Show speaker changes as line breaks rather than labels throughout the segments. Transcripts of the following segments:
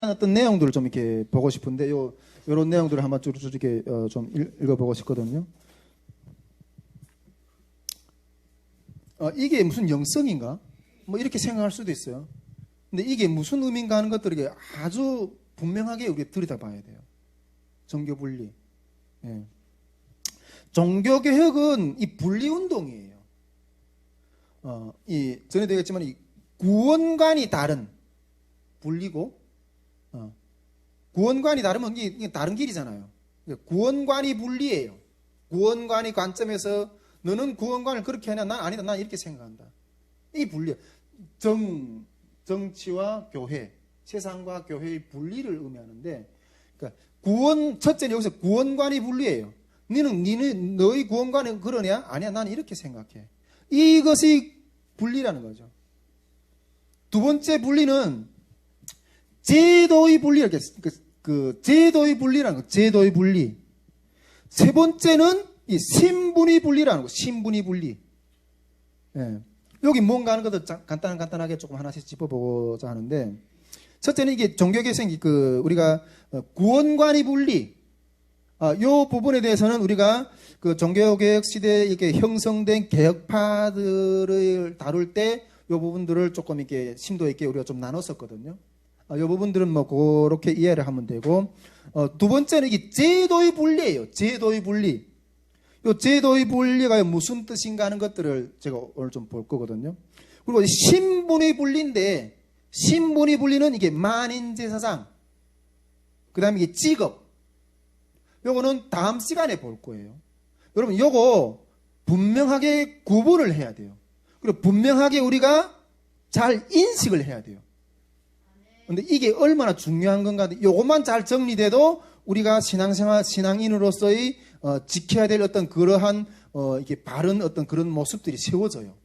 어떤 내용들을 좀 이렇게 보고 싶은데 요런 내용들을 한번 쭉 이렇게 좀 읽어보고 싶거든요. 이게 무슨 영성인가? 뭐 이렇게 생각할 수도 있어요. 근데 이게 무슨 의미인가 하는 것들을 아주 분명하게 우리가 들여다봐야 돼요. 종교 분리. 예. 종교 개혁은 이 분리 운동이에요. 전에 되겠지만 이 구원관이 다른 분리고 구원관이 다르면 이게 다른 길이잖아요. 구원관이 분리예요. 구원관이 관점에서 너는 구원관을 그렇게 하냐? 난 아니다. 난 이렇게 생각한다. 이 분리. 정치와 교회, 세상과 교회의 분리를 의미하는데, 그러니까 첫째는 여기서 구원관이 분리예요. 너희 구원관은 그러냐? 아니야. 난 이렇게 생각해. 이것이 분리라는 거죠. 두 번째 분리는 제도의 분리, 제도의 분리라는 거, 제도의 분리. 세 번째는 이 신분의 분리라는 거, 신분의 분리. 예. 여기 뭔가 하는 것도 간단하게 조금 하나씩 짚어보고자 하는데, 첫째는 이게 종교개혁 우리가 구원관의 분리. 요 부분에 대해서는 우리가 그 종교개혁 시대에 이렇게 형성된 개혁파들을 다룰 때 요 부분들을 조금 이렇게 심도 있게 우리가 좀 나눴었거든요. 이 부분들은 뭐 그렇게 이해를 하면 되고, 두 번째는 이게 제도의 분리예요. 제도의 분리. 이 제도의 분리가 무슨 뜻인가 하는 것들을 제가 오늘 좀 볼 거거든요. 그리고 신분의 분리인데, 신분의 분리는 이게 만인제사장, 그 다음에 이게 직업. 요거는 다음 시간에 볼 거예요. 여러분, 요거 분명하게 구분을 해야 돼요. 그리고 분명하게 우리가 잘 인식을 해야 돼요. 근데 이게 얼마나 중요한 건가. 요것만 잘 정리돼도 우리가 신앙생활, 신앙인으로서의 지켜야 될 어떤 그러한 이게 바른 어떤 그런 모습들이 세워져요.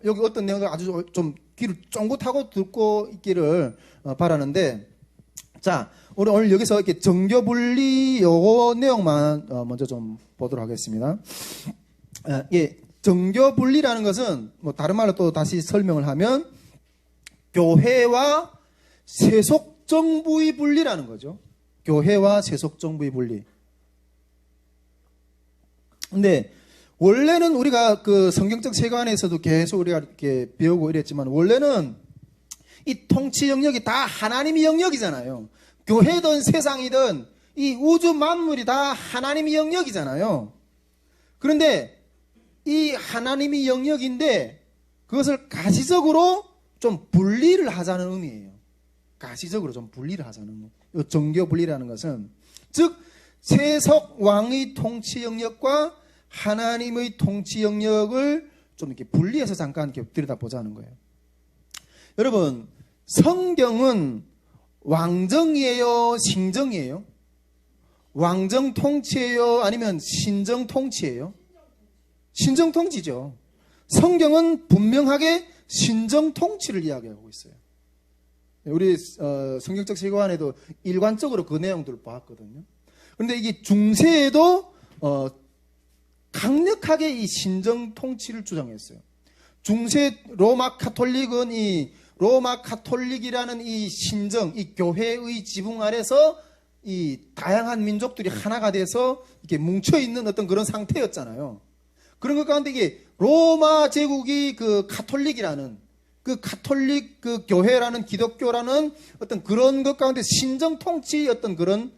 여기 어떤 내용들 아주 좀 귀를 쫑긋하고 듣고 있기를 바라는데, 자, 우리 오늘 여기서 이렇게 정교 분리 요거 내용만 먼저 좀 보도록 하겠습니다. 예, 정교 분리라는 것은 뭐 다른 말로 또 다시 설명을 하면 교회와 세속 정부의 분리라는 거죠. 교회와 세속 정부의 분리. 근데 원래는 우리가 그 성경적 세계관에서도 계속 우리가 이렇게 배우고 이랬지만, 원래는 이 통치 영역이 다 하나님의 영역이잖아요. 교회든 세상이든 이 우주 만물이 다 하나님의 영역이잖아요. 그런데 이 하나님의 영역인데 그것을 가시적으로 좀 분리를 하자는 의미예요. 가시적으로 좀 분리를 하자는 이 정교 분리라는 것은, 즉 세속 왕의 통치 영역과 하나님의 통치 영역을 좀 이렇게 분리해서 잠깐 이렇게 들여다보자는 거예요. 여러분, 성경은 왕정이에요, 신정이에요? 왕정 통치예요, 아니면 신정 통치예요? 신정 통치죠. 성경은 분명하게 신정 통치를 이야기하고 있어요. 우리 성경적 세계관에도 일관적으로 그 내용들을 보았거든요. 그런데 이게 중세에도 강력하게 이 신정 통치를 주장했어요. 중세 로마 카톨릭은 이 로마 카톨릭이라는 이 신정, 이 교회의 지붕 아래서 이 다양한 민족들이 하나가 돼서 이렇게 뭉쳐 있는 어떤 그런 상태였잖아요. 그런 것 가운데 이게 로마 제국이 그 카톨릭이라는 그 카톨릭 그 교회라는 기독교라는 어떤 그런 것 가운데 신정 통치의 어떤 그런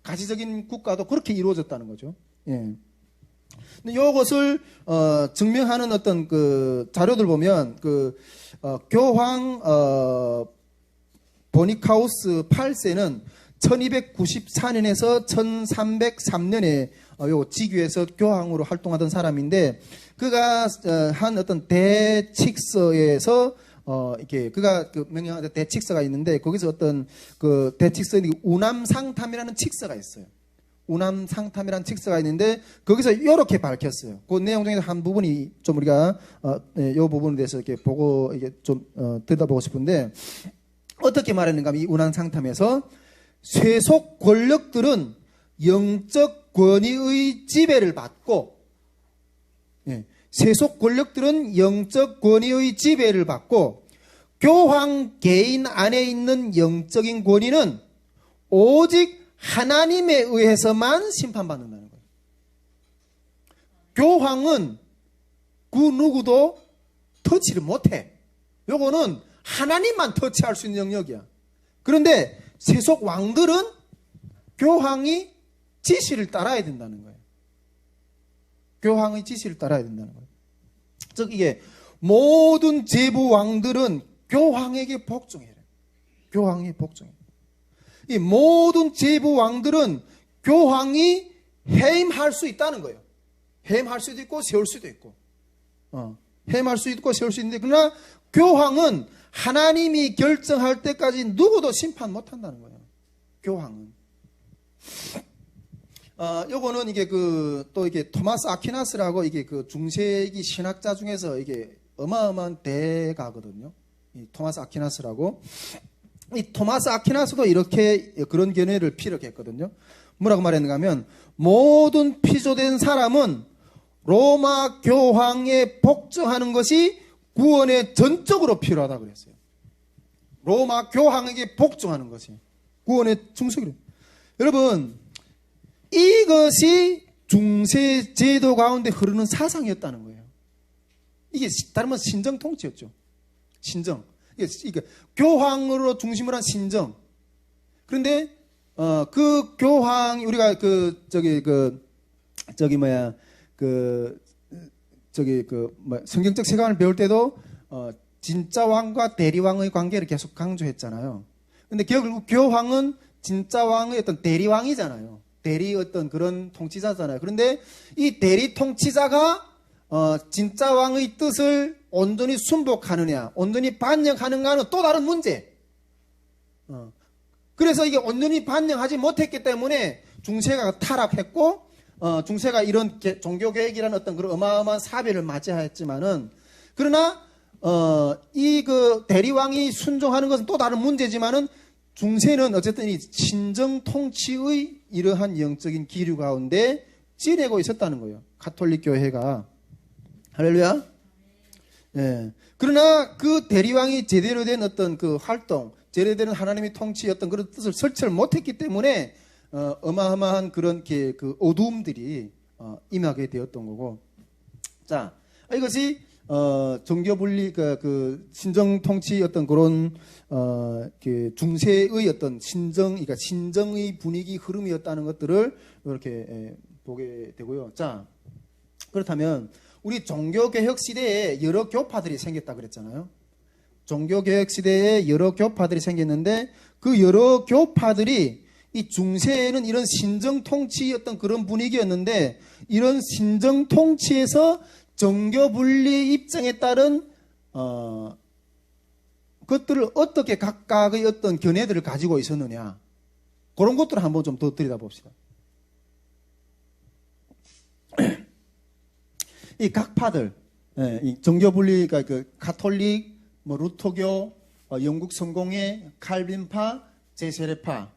가시적인 국가도 그렇게 이루어졌다는 거죠. 예. 근데 이것을 증명하는 어떤 그 자료들 보면 교황 보니카우스 8세는 1294년에서 1303년에 요 지교에서 교황으로 활동하던 사람인데, 그가 한 어떤 대칙서에서 이렇게 그가 명령하는 대칙서가 있는데, 거기서 어떤 그 대칙서에 우남상탐이라는 칙서가 있어요. 우남상탐이라는 칙서가 있는데 거기서 이렇게 밝혔어요. 그 내용 중에서 한 부분이 좀 우리가 이 부분에 대해서 이렇게 보고 이게 좀 들여다보고 싶은데, 어떻게 말했는가 하면 이 우남상탐에서 세속 권력들은 영적 권위의 지배를 받고, 세속 권력들은 영적 권위의 지배를 받고 교황 개인 안에 있는 영적인 권위는 오직 하나님에 의해서만 심판받는다는 거예요. 교황은 그 누구도 터치를 못해. 요거는 하나님만 터치할 수 있는 영역이야. 그런데 세속 왕들은 교황이 지시를 따라야 된다는 거예요. 교황의 지시를 따라야 된다는 거예요. 즉 이게 모든 제부 왕들은 교황에게 복종해요. 교황에 복종해요. 이 모든 제부 왕들은 교황이 해임할 수 있다는 거예요. 해임할 수도 있고 세울 수도 있고. 해임할 수 있고 세울 수 있는데, 그러나 교황은 하나님이 결정할 때까지 누구도 심판 못 한다는 거예요. 교황은. 요거는 이게 또 이게 토마스 아퀴나스라고 이게 그 중세기 신학자 중에서 이게 어마어마한 대가거든요. 이 토마스 아퀴나스라고. 이 토마스 아퀴나스도 이렇게 그런 견해를 피력했거든요. 뭐라고 말했는가 하면, 모든 피조된 사람은 로마 교황에 복종하는 것이 구원에 전적으로 필요하다고 그랬어요. 로마 교황에게 복종하는 것이 구원의 충성이래요. 여러분, 이것이 중세 제도 가운데 흐르는 사상이었다는 거예요. 이게 다른 건 신정 통치였죠. 신정. 이게 교황으로 중심을 한 신정. 그런데 그 교황, 우리가 성경적 세관을 배울 때도 진짜 왕과 대리 왕의 관계를 계속 강조했잖아요. 근데 결국 교황은 진짜 왕의 어떤 대리 왕이잖아요. 대리 어떤 그런 통치자잖아요. 그런데 이 대리 통치자가 진짜 왕의 뜻을 온전히 순복하느냐, 온전히 반영하는가는 또 다른 문제. 그래서 이게 온전히 반영하지 못했기 때문에 중세가 타락했고, 중세가 이런 종교개혁이라는 어떤 그런 어마어마한 사변을 맞이했지만은, 그러나 이 대리왕이 순종하는 것은 또 다른 문제지만은, 중세는 어쨌든 이 신정 통치의 이러한 영적인 기류 가운데 지내고 있었다는 거예요. 가톨릭 교회가. 할렐루야. 예. 그러나 그 대리왕이 제대로 된 어떤 그 활동, 제대로 된 하나님의 통치였던 그런 뜻을 설치를 못했기 때문에 어마어마한 그런 그 어두움들이 임하게 되었던 거고. 자, 이것이 종교 분리 그 신정 통치 어떤 그런 그 중세의 어떤 그러니까 신정의 분위기 흐름이었다는 것들을 이렇게 보게 되고요. 자, 그렇다면 우리 종교개혁 시대에 여러 교파들이 생겼다 그랬잖아요. 종교개혁 시대에 여러 교파들이 생겼는데, 그 여러 교파들이 이 중세에는 이런 신정 통치였던 그런 분위기였는데, 이런 신정 통치에서 종교 분리 입장에 따른 것들을 어떻게 각각의 어떤 견해들을 가지고 있었느냐, 그런 것들을 한번 좀 더 들여다봅시다. 이 각파들, 이 종교 분리, 그 가톨릭, 루터교, 영국 성공회, 칼빈파, 제세례파,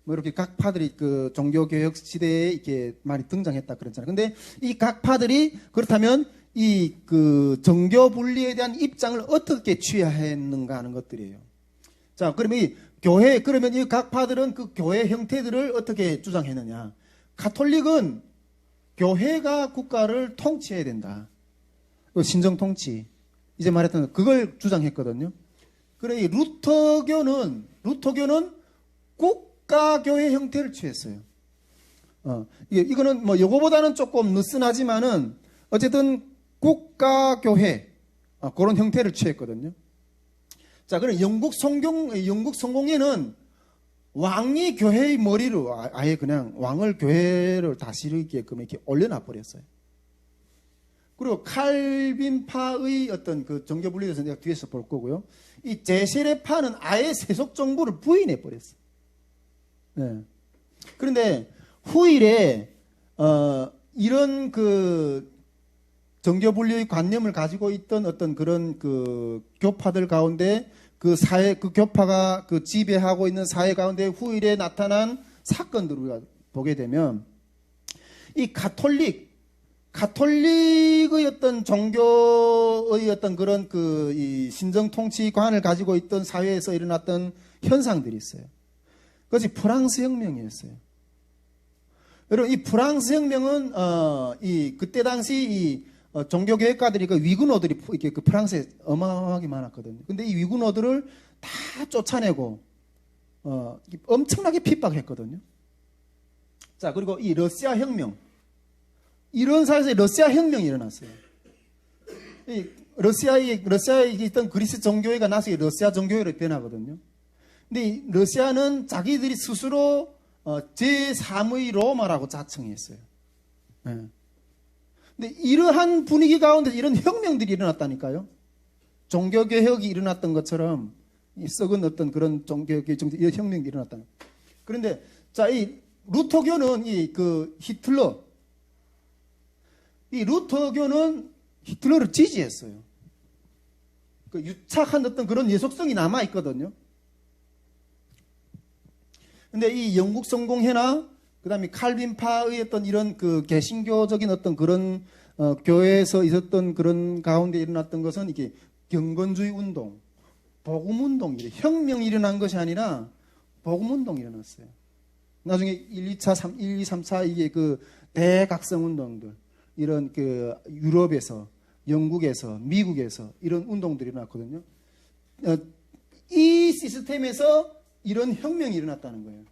이렇게 각파들이 그 종교개혁 시대에 이렇게 많이 등장했다 그랬잖아요. 근데 이 각파들이 그렇다면 이 그 종교 분리에 대한 입장을 어떻게 취하했는가 하는 것들이에요. 자, 그러면 이 각파들은 그 교회 형태들을 어떻게 주장했느냐? 가톨릭은 교회가 국가를 통치해야 된다. 신정 통치. 이제 말했던 그걸 주장했거든요. 그래, 이 루터교는 국가교회 형태를 취했어요. 이거는 요거보다는 조금 느슨하지만은 어쨌든 국가교회, 그런 형태를 취했거든요. 자, 그럼 영국 성공회는 왕이 교회의 머리로 아예 그냥 왕을 교회를 다스리게끔 이렇게 올려놔 버렸어요. 그리고 칼빈파의 어떤 그 종교 분리에 대해서 내가 뒤에서 볼 거고요. 이 제세례파는 아예 세속 정부를 부인해 버렸어요. 네. 그런데 후일에 이런 그 종교 분리의 관념을 가지고 있던 어떤 그런 그 교파들 가운데 그 교파가 그 지배하고 있는 사회 가운데 후일에 나타난 사건들을 우리가 보게 되면, 이 가톨릭의 어떤 종교의 어떤 그런 이 신정 통치관을 가지고 있던 사회에서 일어났던 현상들이 있어요. 그것이 프랑스 혁명이었어요. 여러분, 이 프랑스 혁명은 그때 당시 종교 교역가들이 그 위군어들이 이렇게 그 프랑스에 어마어마하게 많았거든요. 근데 이 위군어들을 다 쫓아내고 엄청나게 핍박했거든요. 자, 그리고 이 러시아 혁명, 이런 사회에서 러시아 혁명이 일어났어요. 이 러시아에 있던 그리스 종교회가 나중에 러시아 종교회로 변하거든요. 근데 이 러시아는 자기들이 스스로 제3의 로마라고 자청했어요. 네. 근데 이러한 분위기 가운데 이런 혁명들이 일어났다니까요. 종교개혁이 일어났던 것처럼 이 썩은 어떤 그런 종교개혁 혁명이 일어났다. 그런데 자, 이 루터교는 루터교는 히틀러를 지지했어요. 그 유착한 어떤 그런 예속성이 남아 있거든요. 근데 이 영국 성공회나 그다음에 칼빈파의 어떤 이런 그 개신교적인 어떤 그런 교회에서 있었던 그런 가운데 일어났던 것은 이게 경건주의 운동, 복음 운동이래. 혁명이 일어난 것이 아니라 복음 운동이 일어났어요. 나중에 1, 2, 3, 4 이게 그 대각성 운동들, 이런 그 유럽에서, 영국에서, 미국에서 이런 운동들이 일어났거든요. 이 시스템에서 이런 혁명이 일어났다는 거예요.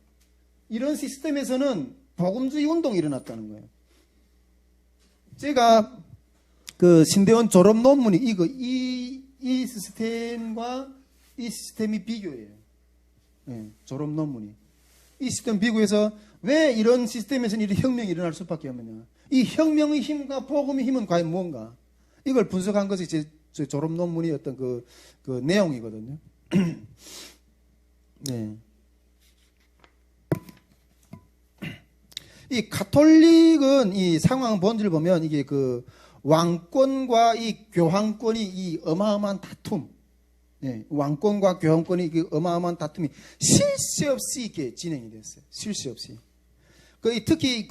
이런 시스템에서는 복음주의 운동이 일어났다는 거예요. 제가 그 신대원 졸업 논문이 이 시스템과 이 시스템이 비교예요. 네, 졸업 논문이. 이 시스템 비교해서 왜 이런 시스템에서는 이런 혁명이 일어날 수밖에 없느냐. 이 혁명의 힘과 복음의 힘은 과연 뭔가. 이걸 분석한 것이 제 졸업 논문의 어떤 그 내용이거든요. 네. 이 가톨릭은 이 상황 본질을 보면 이게 그 왕권과 이 교황권이 이 어마어마한 다툼, 네, 왕권과 교황권이 그 어마어마한 다툼이 쉴 새 없이 이렇게 진행이 됐어요. 쉴 새 없이. 특히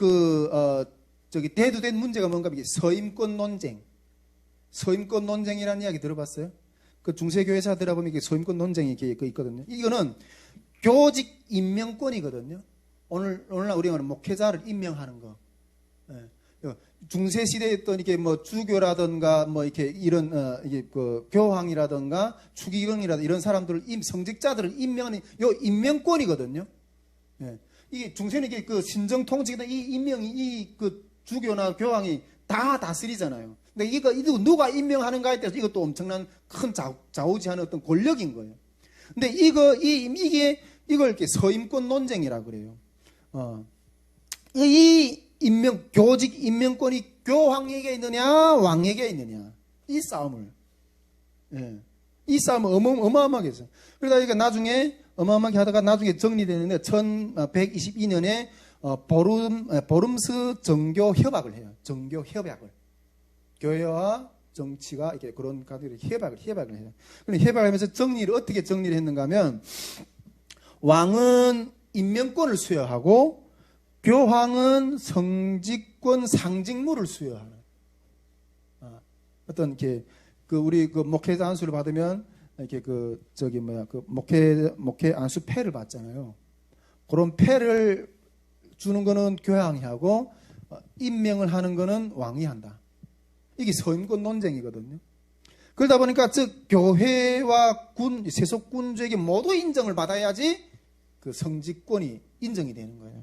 대두된 문제가 뭔가 이게 서임권 논쟁. 서임권 논쟁이라는 이야기 들어봤어요? 그 중세교회사 들어보면 이게 서임권 논쟁이 이렇게 있거든요. 이거는 교직 임명권이거든요. 오늘날 우리가 목회자를 임명하는 거. 예. 중세 시대에 있던 이게 뭐 주교라든가 뭐 이렇게 이런 이게 그 교황이라든가 추기경이라든가 이런 사람들을 성직자들을 임명하는 요 임명권이거든요. 예. 이게 중세는 이게 그 신정 통치기다 이 임명이 이 그 주교나 교황이 다 다스리잖아요. 근데 이거 누가 임명하는가에 따라서 이것도 엄청난 큰 좌우지하는 어떤 권력인 거예요. 근데 이걸 이렇게 서임권 논쟁이라고 그래요. 이 교직 임명권이 교황에게 있느냐, 왕에게 있느냐. 이 싸움을. 예. 이 싸움을 어마어마하게 했어요. 그러다 이게 나중에 어마어마하게 하다가 나중에 정리되는데 1122년에 보름스 정교 협약을 해요. 정교 협약을. 교회와 정치가 이렇게 그런 가들이 협약을 해요. 그런데 협약을 하면서 어떻게 정리를 했는가 하면 왕은 임명권을 수여하고 교황은 성직권 상직물을 수여하는 어떤 이렇게 우리 목회자 안수를 받으면 이렇게 목회 안수 패를 받잖아요. 그런 패를 주는 거는 교황이 하고 임명을 하는 거는 왕이 한다. 이게 서임권 논쟁이거든요. 그러다 보니까 즉 교회와 세속군주에게 모두 인정을 받아야지 그 성직권이 인정이 되는 거예요.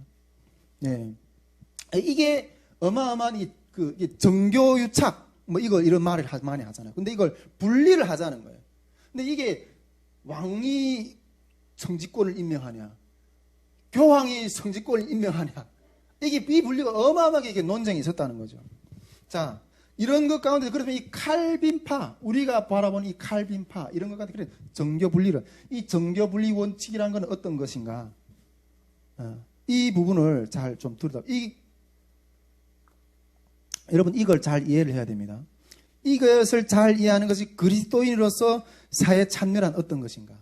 네. 이게 어마어마한 정교유착 이런 말을 많이 하잖아요. 근데 이걸 분리를 하자는 거예요. 근데 이게 왕이 성직권을 임명하냐, 교황이 성직권을 임명하냐, 이 분리가 어마어마하게 이게 논쟁이 있었다는 거죠. 자, 이런 것 가운데 그러면 이 칼빈파, 우리가 바라보는 이 칼빈파 이런 것 가운데 그래 정교 분리를, 이 정교 분리 원칙이라는 건 어떤 것인가? 이 부분을 잘 좀 들여다. 여러분 이걸 잘 이해를 해야 됩니다. 이것을 잘 이해하는 것이 그리스도인으로서 사회 찬멸한 어떤 것인가?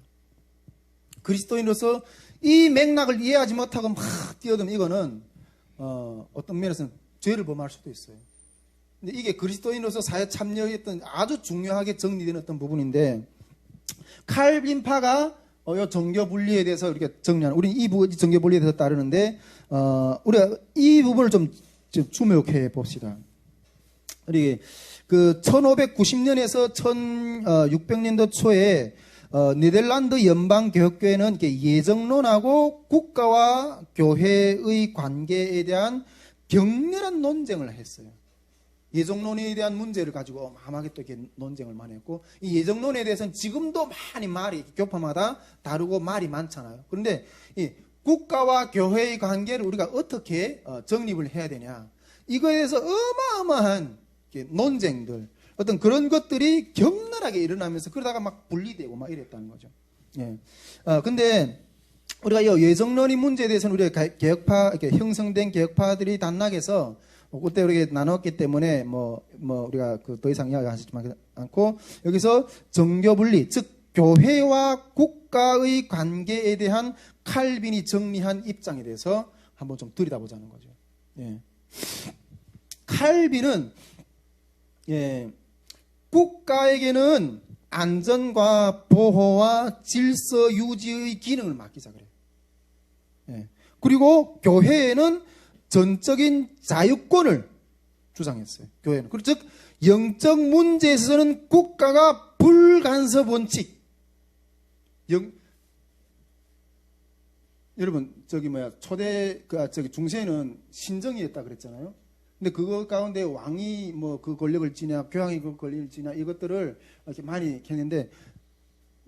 그리스도인으로서 이 맥락을 이해하지 못하고 막 뛰어들면 이거는 어떤 면에서는 죄를 범할 수도 있어요. 근데 이게 그리스도인으로서 사회 참여의 어떤 아주 중요하게 정리되는 어떤 부분인데, 칼빈파가 요 정교 분리에 대해서 우리가 정리하는, 우리는 이 부분 정교 분리에 대해서 따르는데, 우리가 이 부분을 좀 주목해 봅시다. 우리 그 1590년에서 1600년도 초에 네덜란드 연방교회는 예정론하고 국가와 교회의 관계에 대한 격렬한 논쟁을 했어요. 예정론에 대한 문제를 가지고 어마어마하게 또 이렇게 논쟁을 많이 했고, 이 예정론에 대해서는 지금도 많이 말이 교파마다 다르고 말이 많잖아요. 그런데 이 국가와 교회의 관계를 우리가 어떻게 정립을 해야 되냐, 이거에 대해서 어마어마한 논쟁들, 어떤 그런 것들이 격렬하게 일어나면서 그러다가 막 분리되고 막 이랬다는 거죠. 예. 근데 우리가 이 예정론의 문제에 대해서는 우리가 개혁파, 이렇게 형성된 개혁파들이 단락에서 그때 우리가 나눴기 때문에 우리가 더 이상 이야기하지 않고, 여기서 정교 분리, 즉 교회와 국가의 관계에 대한 칼빈이 정리한 입장에 대해서 한번 좀 들여다보자는 거죠. 예. 칼빈은 국가에게는 안전과 보호와 질서 유지의 기능을 맡기자 그래요. 예. 그리고 교회에는 전적인 자유권을 주장했어요. 교회는. 즉 영적 문제에 있어서는 국가가 불간섭 원칙. 여러분 초대 중세는 신정이었다 그랬잖아요. 근데 그거 가운데 왕이 그 권력을 지냐, 교황이 그 권력을 지냐, 이것들을 이렇게 많이 했는데,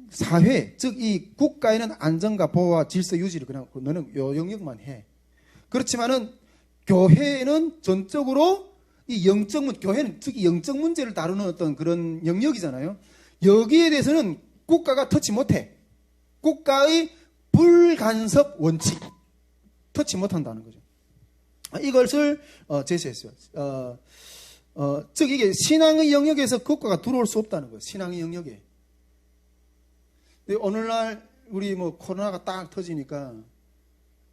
사회, 즉 이 국가에는 안전과 보호와 질서 유지를 그냥 너는 요 영역만 해. 그렇지만은 교회는 전적으로 이 교회는 즉 영적 문제를 다루는 어떤 그런 영역이잖아요. 여기에 대해서는 국가가 터치 못해. 국가의 불간섭 원칙, 터치 못한다는 거죠. 이것을 제시했어요. 즉 이게 신앙의 영역에서 국가가 들어올 수 없다는 거예요. 신앙의 영역에. 근데 오늘날 우리 코로나가 딱 터지니까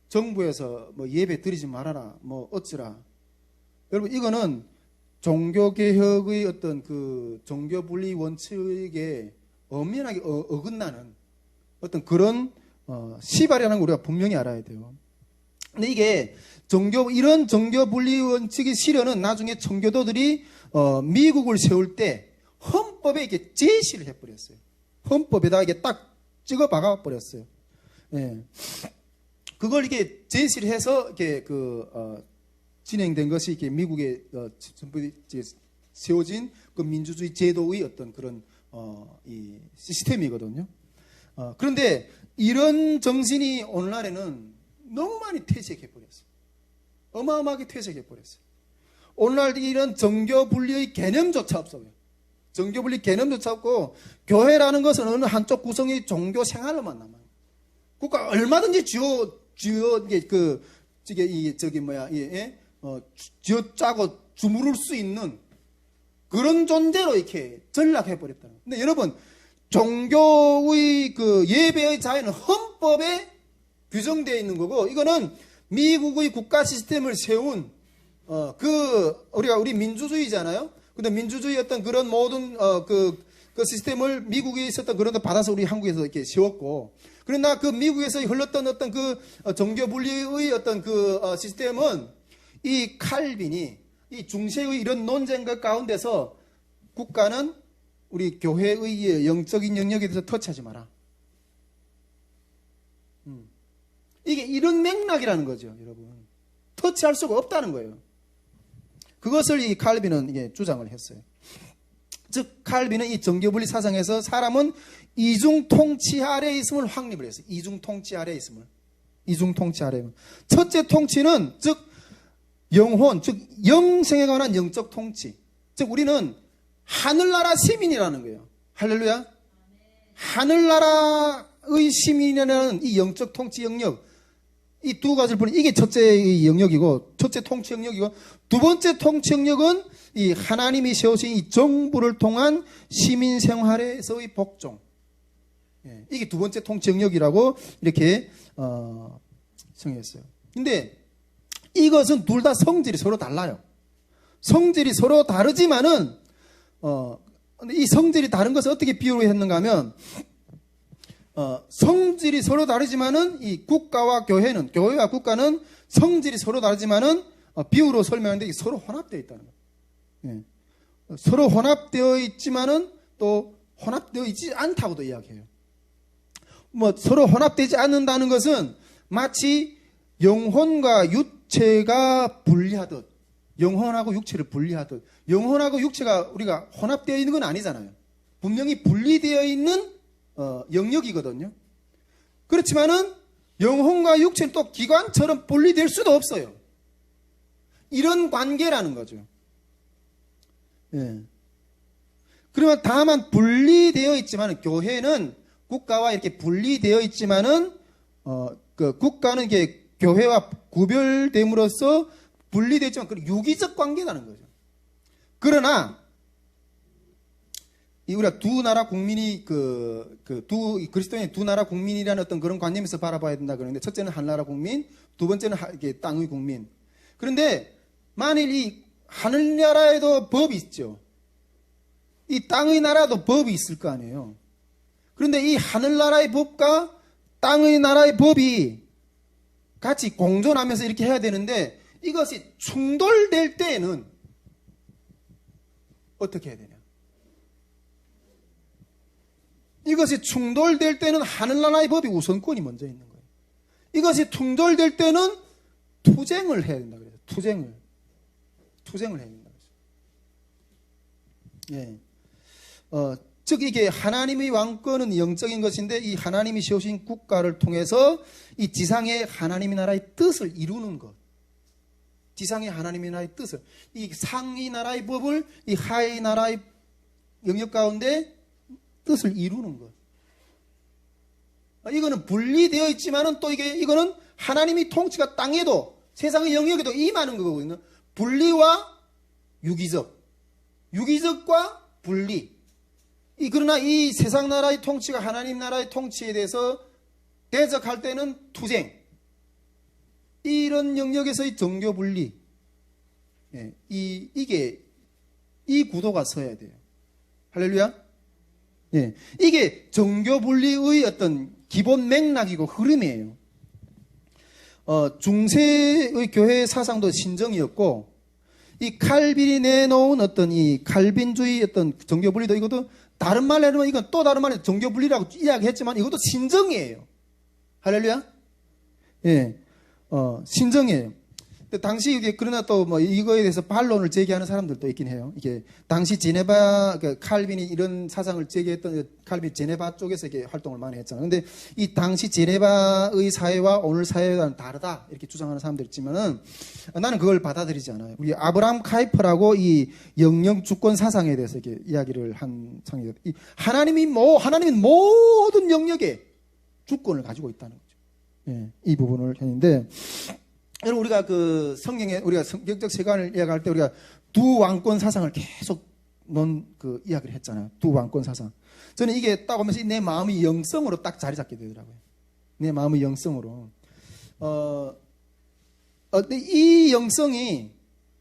정부에서 예배 드리지 말아라, 어찌라. 여러분, 이거는 종교개혁의 어떤 그 종교분리 원칙에 엄연하게 어긋나는 어떤 그런 시발이라는 걸 우리가 분명히 알아야 돼요. 근데 이게 이런 종교분리 원칙의 실현은 나중에 청교도들이 미국을 세울 때 헌법에 이렇게 제시를 해버렸어요. 헌법에다가 이게 딱 찍어 박아 버렸어요. 예. 그걸 이렇게 제시를 해서 이렇게 진행된 것이 이렇게 미국에 세워진 그 민주주의 제도의 어떤 그런 이 시스템이거든요. 그런데 이런 정신이 오늘날에는 너무 많이 퇴색해 버렸어요. 어마어마하게 퇴색해 버렸어요. 오늘날 이런 정교 분리의 개념조차 없어요. 정교 분리 개념조차 없고, 교회라는 것은 어느 한쪽 구성의 종교 생활로만 남아요. 국가 얼마든지 쥐어 짜고 주무를 수 있는 그런 존재로 이렇게 전락해 버렸다는 거예요. 근데 여러분, 종교의 그 예배의 자유는 헌법에 규정되어 있는 거고, 이거는 미국의 국가 시스템을 세운 우리 민주주의잖아요. 근데 민주주의 어떤 그런 모든 그 시스템을 미국에 있었던 그런 거 받아서 우리 한국에서 이렇게 세웠고, 그러나 그 미국에서 흘렀던 어떤 그 종교 분리의 어떤 그 시스템은 이 칼빈이 이 중세의 이런 논쟁과 가운데서 국가는 우리 교회의 영적인 영역에 대해서 터치하지 마라. 이게 이런 맥락이라는 거죠, 여러분. 터치할 수가 없다는 거예요. 그것을 이 칼빈은 이게 주장을 했어요. 즉 칼빈은 이 정교분리 사상에서 사람은 이중 통치 아래에 있음을 확립을 했어요. 이중 통치 아래에 있음을. 이중 통치 아래에. 첫째 통치는 즉 영혼, 즉 영생에 관한 영적 통치. 즉 우리는 하늘나라 시민이라는 거예요. 할렐루야. 하늘나라의 시민이라는 이 영적 통치 영역, 이 두 가지를 보니 이게 첫째 영역이고, 첫째 통치 영역이고, 두 번째 통치 영역은 이 하나님이 세우신 이 정부를 통한 시민 생활에서의 복종. 이게 두 번째 통치 영역이라고 이렇게 정했어요. 근데 이것은 둘 다 성질이 서로 달라요. 성질이 서로 다르지만은 근데 이 성질이 다른 것을 어떻게 비유를 했는가 하면 성질이 서로 다르지만은 이 국가와 교회와 국가는 성질이 서로 다르지만은 비유로 설명하는데 서로 혼합되어 있다는 거예요. 예. 서로 혼합되어 있지만은 또 혼합되어 있지 않다고도 이야기해요. 뭐 서로 혼합되지 않는다는 것은 마치 영혼과 육체가 분리하듯, 영혼하고 육체를 분리하듯, 영혼하고 육체가 우리가 혼합되어 있는 건 아니잖아요. 분명히 분리되어 있는 영역이거든요. 그렇지만은 영혼과 육체는 또 기관처럼 분리될 수도 없어요. 이런 관계라는 거죠. 예. 그러면 다만 분리되어 있지만은 교회는 국가와 이렇게 분리되어 있지만은 그 국가는 이게 교회와 구별됨으로써 분리되어 있지만 그 유기적 관계라는 거죠. 그러나 우리가 두 나라 국민이 그리스도인의 두 나라 국민이라는 어떤 그런 관념에서 바라봐야 된다 그러는데 첫째는 하늘나라 국민, 두 번째는 이게 땅의 국민. 그런데 만일 이 하늘나라에도 법이 있죠. 이 땅의 나라도 법이 있을 거 아니에요. 그런데 이 하늘나라의 법과 땅의 나라의 법이 같이 공존하면서 이렇게 해야 되는데 이것이 충돌될 때에는 어떻게 해야 되냐? 이것이 충돌될 때는 하늘나라의 법이 우선권이 먼저 있는 거예요. 이것이 충돌될 때는 투쟁을 해야 된다 그래요. 투쟁을 해야 된다 그래요. 예. 즉 이게 하나님의 왕권은 영적인 것인데 이 하나님이 세우신 국가를 통해서 이 지상의 하나님의 나라의 뜻을 이루는 것. 지상의 하나님의 나라의 뜻을, 이 상의 나라의 법을 이 하의 나라의 영역 가운데 뜻을 이루는 것. 이거는 분리되어 있지만은 또 이거는 하나님의 통치가 땅에도 세상의 영역에도 임하는 거거든요. 분리와 유기적과 분리. 그러나 이 세상 나라의 통치가 하나님 나라의 통치에 대해서 대적할 때는 투쟁. 이런 영역에서의 정교 분리. 예, 이 구도가 서야 돼요. 할렐루야. 예, 이게 정교 분리의 어떤 기본 맥락이고 흐름이에요. 중세의 교회 사상도 신정이었고, 이 칼빈이 내놓은 어떤 이 칼빈주의 어떤 정교 분리도 이것도 다른 말로 하면 이건 또 다른 말로 정교 분리라고 이야기했지만 이것도 신정이에요. 할렐루야. 예, 신정이에요. 당시 이게 그러나 또 뭐 이거에 대해서 반론을 제기하는 사람들도 있긴 해요. 이게 당시 제네바 칼빈이 이런 사상을 제기했던 칼빈 제네바 쪽에서 이렇게 활동을 많이 했잖아요. 근데 이 당시 제네바의 사회와 오늘 사회와는 다르다 이렇게 주장하는 사람들이 있지만은 나는 그걸 받아들이지 않아요. 우리 아브라함 카이퍼라고 이 영역 주권 사상에 대해서 이렇게 이야기를 한 상이에요. 하나님은 모든 영역에 주권을 가지고 있다는 거죠. 예, 이 부분을 했는데. 여러분 우리가 그 성경에 우리가 성경적 세관을 이야기할 때 우리가 두 왕권 사상을 계속 이야기를 했잖아요. 두 왕권 사상. 저는 이게 딱 오면서 내 마음의 영성으로 딱 자리 잡게 되더라고요. 내 마음의 영성으로. 이 영성이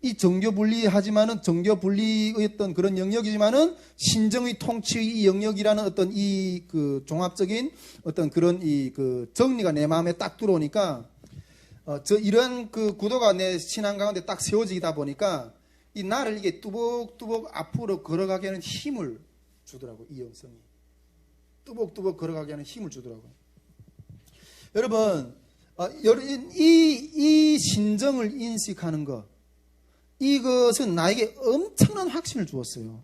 이 정교 분리하지만은 정교 분리의 어떤 그런 영역이지만은 신정의 통치의 이 영역이라는 어떤 이 그 종합적인 어떤 그런 이 그 정리가 내 마음에 딱 들어오니까. 이런 그 구도가 내 신앙 가운데 딱 세워지다 보니까 이 나를 이게 뚜벅뚜벅 앞으로 걸어가게 하는 힘을 주더라고요. 이 영성이. 뚜벅뚜벅 걸어가게 하는 힘을 주더라고요. 여러분, 이 신정을 인식하는 것, 이것은 나에게 엄청난 확신을 주었어요.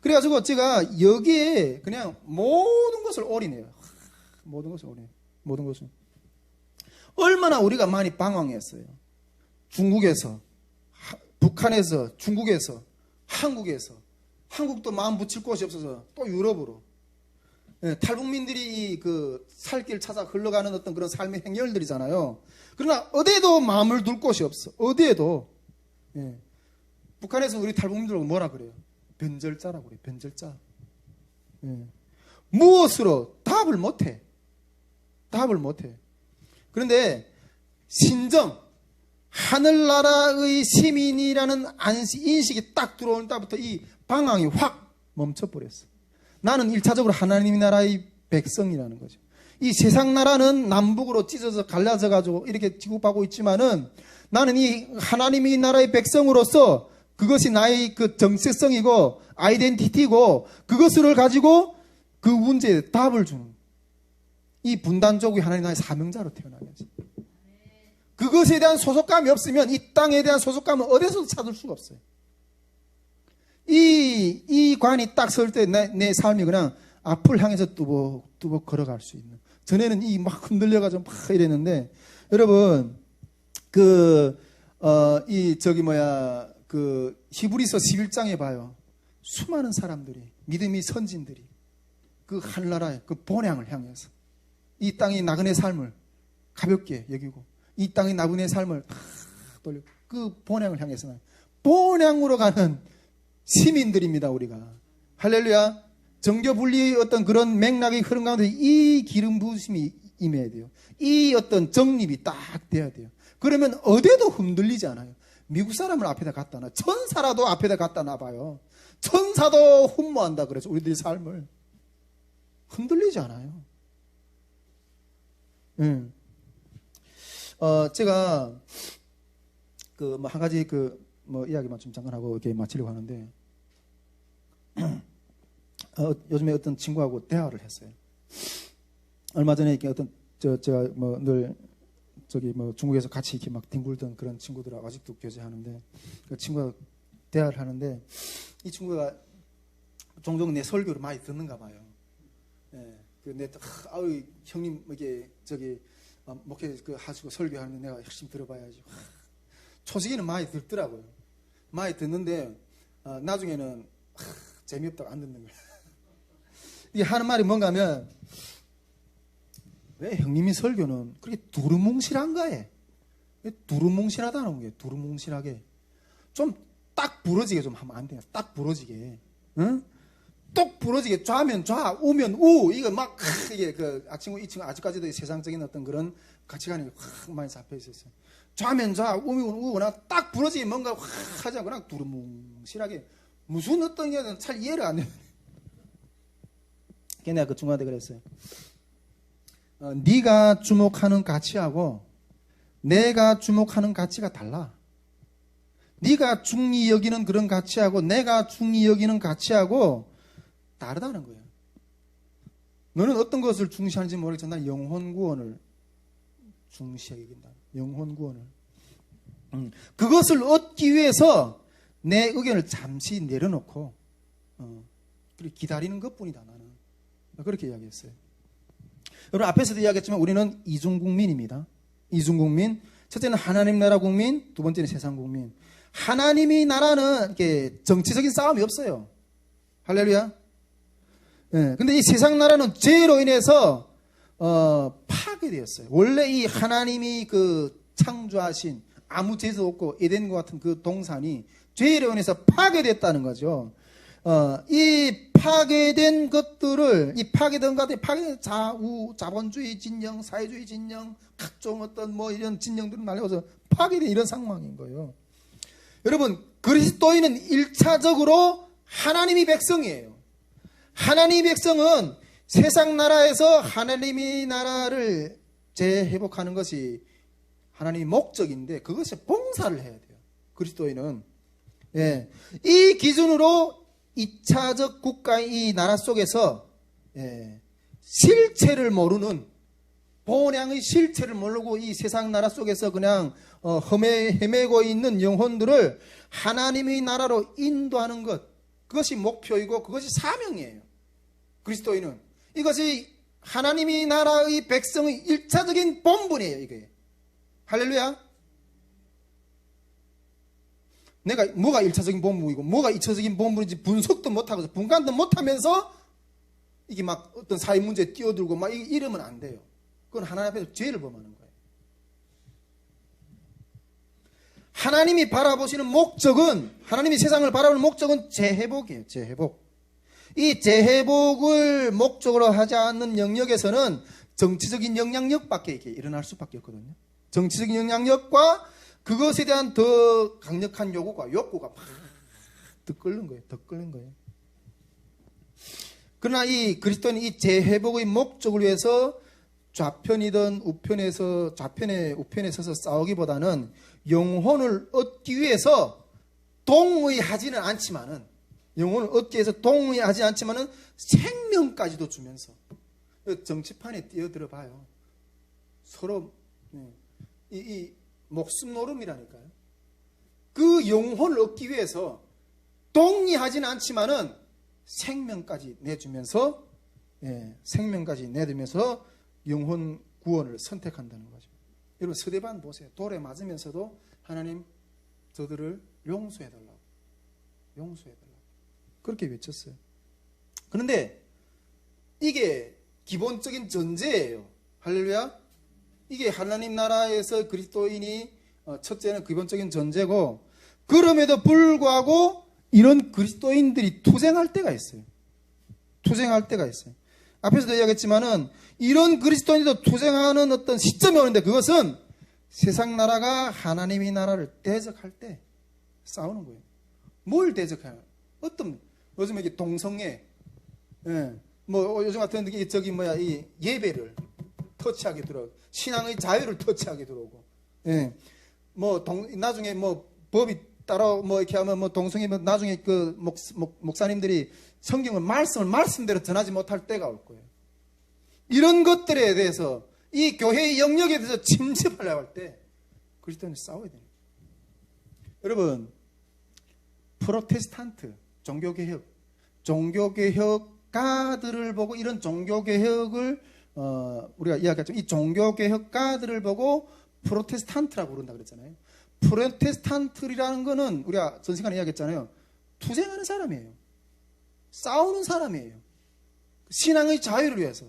그래가지고 제가 여기에 그냥 모든 것을 올인해요. 모든 것을. 얼마나 우리가 많이 방황했어요. 중국에서, 북한에서, 중국에서, 한국에서. 한국도 마음 붙일 곳이 없어서 또 유럽으로. 예, 탈북민들이 그 살길 찾아 흘러가는 어떤 그런 삶의 행렬들이잖아요. 그러나 어디에도 마음을 둘 곳이 없어. 어디에도. 예. 북한에서 우리 탈북민들하고 뭐라 그래요? 변절자라고 그래요. 변절자. 예. 무엇으로 답을 못해. 그런데 신정, 하늘나라의 시민이라는 인식이 딱 들어오는 때부터 이 방황이 확 멈춰버렸어. 나는 1차적으로 하나님 나라의 백성이라는 거죠. 이 세상 나라는 남북으로 찢어져 갈라져 가지고 이렇게 지급하고 있지만은 나는 이 하나님의 나라의 백성으로서 그것이 나의 그 정체성이고 아이덴티티고 그것을 가지고 그 문제에 답을 주는 이 분단족이 하나님 나라의 사명자로 태어나야지. 그것에 대한 소속감이 없으면 이 땅에 대한 소속감은 어디서도 찾을 수가 없어요. 이 관이 딱 설 때 내 삶이 그냥 앞을 향해서 뚜벅뚜벅 걸어갈 수 있는. 전에는 이 막 흔들려가지고 막 이랬는데, 여러분, 히브리서 11장에 봐요. 수많은 사람들이, 믿음의 선진들이, 그 하늘나라의 그 본향을 향해서, 이 땅의 나그네 삶을 가볍게 여기고, 이 땅의 나그네 삶을 다 돌리고, 그 본향을 향해서, 본향으로 가는 시민들입니다, 우리가. 할렐루야. 정교 분리의 어떤 그런 맥락의 흐름 가운데 이 기름 부으심이 임해야 돼요. 이 어떤 정립이 딱 돼야 돼요. 그러면 어디에도 흔들리지 않아요. 미국 사람을 앞에다 갖다 놔. 천사라도 앞에다 갖다 놔봐요. 천사도 훈모한다 그래서 우리들의 삶을. 흔들리지 않아요. 제가 한 가지 이야기만 좀 잠깐 하고 이렇게 마치려고 하는데, 요즘에 어떤 친구하고 대화를 했어요. 얼마 전에 이렇게 제가 늘 중국에서 같이 이렇게 막 뒹굴던 그런 친구들하고 아직도 교제하는데, 그 친구가 대화를 하는데, 이 친구가 종종 내 설교를 많이 듣는가 봐요. 예, 형님 목회 하시고 설교하는데 내가 열심히 들어봐야지. 초시기는 많이 듣더라고요. 많이 듣는데 나중에는 재미없다고 안 듣는 거예요. 이게 하는 말이 뭔가 하면, 왜 형님이 설교는 그렇게 두루뭉실한가 해? 왜 두루뭉실하다는 거예요? 두루뭉실하게. 좀 딱 부러지게 좀 하면 안 돼요. 딱 부러지게. 응? 똑 부러지게 좌면 좌, 우면 우. 이거 막, 이게 이 친구 아직까지도 세상적인 어떤 그런 가치관이 확 많이 잡혀 있었어요. 좌면 좌, 우면 우. 그냥 딱 부러지게 뭔가 확 하지 않고 그냥 두루뭉실하게. 무슨 어떤 게 잘 이해를 안 해요. 내가 그 친구한테 그랬어요. 네가 주목하는 가치하고 내가 주목하는 가치가 달라. 네가 중히 여기는 그런 가치하고 내가 중히 여기는 가치하고 다르다는 거예요. 너는 어떤 것을 중시하는지 모르겠지만 난 영혼 구원을 중시하게 여긴다. 영혼 구원을. 그것을 얻기 위해서 내 의견을 잠시 내려놓고 기다리는 것뿐이다. 나는 그렇게 이야기했어요. 여러분, 앞에서도 이야기했지만 우리는 이중국민입니다. 이중국민. 첫째는 하나님 나라 국민, 두 번째는 세상 국민. 하나님의 나라는 이렇게 정치적인 싸움이 없어요. 할렐루야. 예, 근데 이 세상 나라는 죄로 인해서 파괴되었어요. 원래 이 하나님이 창조하신 아무 죄도 없고 에덴과 같은 그 동산이 죄로 인해서 파괴됐다는 거죠. 이 파괴된 것들을, 좌우, 자본주의 진영, 사회주의 진영, 각종 어떤 이런 진영들을 날려서 파괴된 이런 상황인 거예요. 여러분, 그리스도인은 1차적으로 하나님의 백성이에요. 하나님의 백성은 세상 나라에서 하나님의 나라를 재회복하는 것이 하나님의 목적인데, 그것이 봉사를 해야 돼요. 그리스도인은. 예. 이 기준으로 2차적 국가의 이 나라 속에서 실체를 모르는, 본향의 실체를 모르고 이 세상 나라 속에서 그냥 헤매고 있는 영혼들을 하나님의 나라로 인도하는 것, 그것이 목표이고 그것이 사명이에요. 그리스도인은 이것이 하나님의 나라의 백성의 1차적인 본분이에요. 이게 할렐루야. 내가 뭐가 1차적인 본분이고 뭐가 2차적인 본분인지 분석도 못하고 분간도 못하면서 이게 막 어떤 사회 문제에 뛰어들고 막 이러면 안 돼요. 그건 하나님 앞에서 죄를 범하는 거예요. 하나님이 바라보시는 목적은, 하나님이 세상을 바라보는 목적은 재회복이에요. 재회복. 이 재회복을 목적으로 하지 않는 영역에서는 정치적인 영향력밖에 이렇게 일어날 수밖에 없거든요. 정치적인 영향력과 그것에 대한 더 강력한 욕구가 막 더 끓는 거예요. 더 끓는 거예요. 그러나 이 그리스도는 이 재회복의 목적을 위해서 좌편이든 우편에서 좌편에 우편에 서서 싸우기보다는 영혼을 얻기 위해서 동의하지는 않지만은 영혼을 얻기 위해서 동의하지 않지만은 생명까지도 주면서 정치판에 뛰어들어 봐요. 서로 이 목숨 노름이라니까요. 그 영혼을 얻기 위해서 동의하지는 않지만은 생명까지 내주면서 생명까지 내주면서 영혼 구원을 선택한다는 거죠. 여러분 스데반 보세요. 돌에 맞으면서도 하나님 저들을 용서해달라고 그렇게 외쳤어요. 그런데 이게 기본적인 전제예요. 할렐루야. 이게 하나님 나라에서 그리스도인이 첫째는 기본적인 전제고, 그럼에도 불구하고 이런 그리스도인들이 투쟁할 때가 있어요. 앞에서도 이야기했지만은 이런 그리스도인도 투쟁하는 어떤 시점이 오는데, 그것은 세상 나라가 하나님의 나라를 대적할 때 싸우는 거예요. 뭘 대적해요? 요즘 이게 동성애, 뭐 요즘 같은 이 예배를 터치하게 들어오고, 신앙의 자유를 터치하게 들어오고, 나중에 법이 따로 이렇게 하면 동성애 나중에 그 목사님들이 성경을 말씀대로 전하지 못할 때가 올 거예요. 이런 것들에 대해서 이 교회의 영역에 대해서 침입하려고 할 때 그리스도인이 싸워야 됩니다. 여러분, 프로테스탄트 종교개혁가들을 보고, 이런 종교개혁을 우리가 이야기했죠. 이 종교개혁가들을 보고 프로테스탄트라고 부른다 그랬잖아요. 프로테스탄트라는 거는 우리가 전 시간에 이야기했잖아요. 투쟁하는 사람이에요. 싸우는 사람이에요. 신앙의 자유를 위해서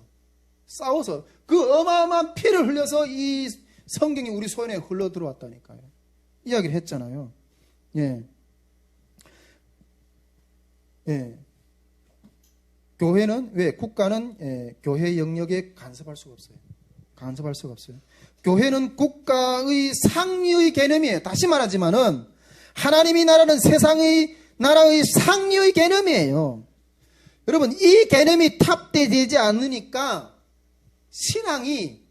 싸워서 그 어마어마한 피를 흘려서 이 성경이 우리 손에 흘러 들어왔다니까요. 이야기를 했잖아요. 교회는 국가는 교회 영역에 간섭할 수가 없어요. 교회는 국가의 상위의 개념이에요. 다시 말하지만은 하나님의 나라는 세상의 나라의 상위의 개념이에요. 여러분, 이 개념이 탑재되지 않으니까 신앙이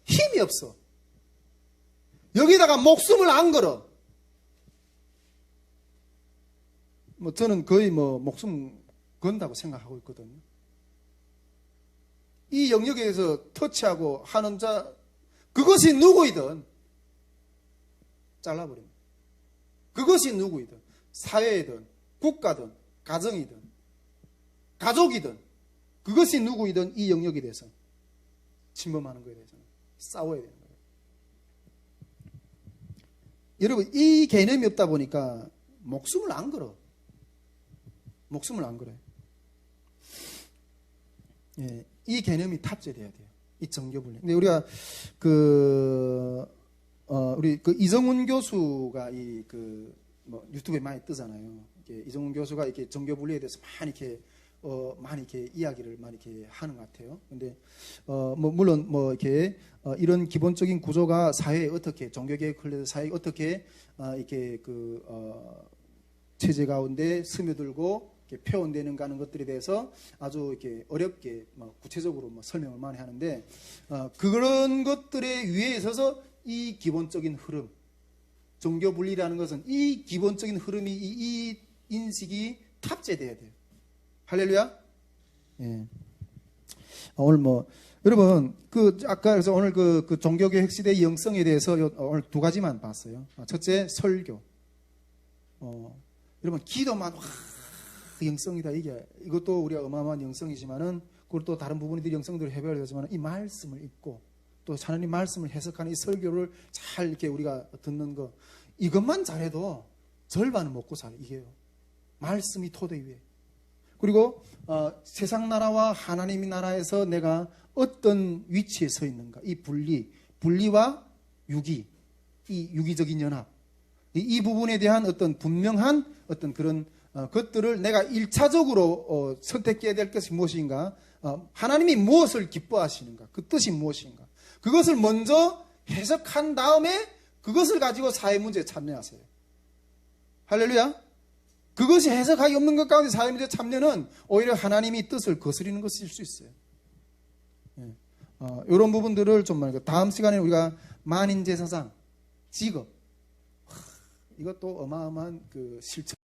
힘이 없어. 여기다가 목숨을 안 걸어. 저는 거의 목숨 건다고 생각하고 있거든요. 이 영역에서 터치하고 하는 자, 그것이 누구이든 잘라버립니다. 그것이 누구이든, 사회이든 국가든 가정이든 가족이든, 그것이 누구이든 이 영역에 대해서 침범하는 것에 대해서는 싸워야 되는 거예요. 여러분, 이 개념이 없다 보니까 목숨을 안 걸어요. 이 개념이 탑재돼야 돼요. 이 정교분리. 근데 우리가 우리 이정훈 교수가 유튜브에 많이 뜨잖아요. 이정훈 교수가 이렇게 정교분리에 대해서 많이 이렇게 이야기를 많이 이렇게 하는 것 같아요. 근데 물론 이렇게 이런 기본적인 구조가 사회에 어떻게 종교개혁 흘려서 사회에 어떻게 이렇게 체제 가운데 스며들고 표현되는가 하는 것들에 대해서 아주 이렇게 어렵게 구체적으로 설명을 많이 하는데, 그런 것들에 위에 있어서 이 기본적인 흐름, 종교 분리라는 것은 이 기본적인 흐름이 이 인식이 탑재돼야 돼요. 할렐루야. 오늘 여러분 아까 그래서 오늘 그 종교개혁 시대의 영성에 대해서 오늘 두 가지만 봤어요. 첫째, 설교. 여러분, 기도만 영성이다. 이것도 우리가 어마어마한 영성이지만은, 그리고 또 다른 부분들이 영성들을 해결되지만, 이 말씀을 읽고 또 하나님 말씀을 해석하는 이 설교를 잘 이렇게 우리가 듣는 거, 이것만 잘해도 절반은 먹고 살아요. 이게요. 말씀이 토대 위에. 그리고 세상 나라와 하나님의 나라에서 내가 어떤 위치에 서 있는가, 이 분리와 유기, 이 유기적인 연합, 이 부분에 대한 어떤 분명한 어떤 그런 것들을 내가 1차적으로 선택해야 될 것이 무엇인가, 하나님이 무엇을 기뻐하시는가, 그 뜻이 무엇인가, 그것을 먼저 해석한 다음에 그것을 가지고 사회 문제에 참여하세요. 할렐루야. 그것이 해석하기 없는 것 가운데 사회 문제 참여는 오히려 하나님이 뜻을 거스리는 것일 수 있어요. 이런 부분들을 좀 말고 다음 시간에 우리가 만인제사장, 직업, 이것도 어마어마한 그 실천.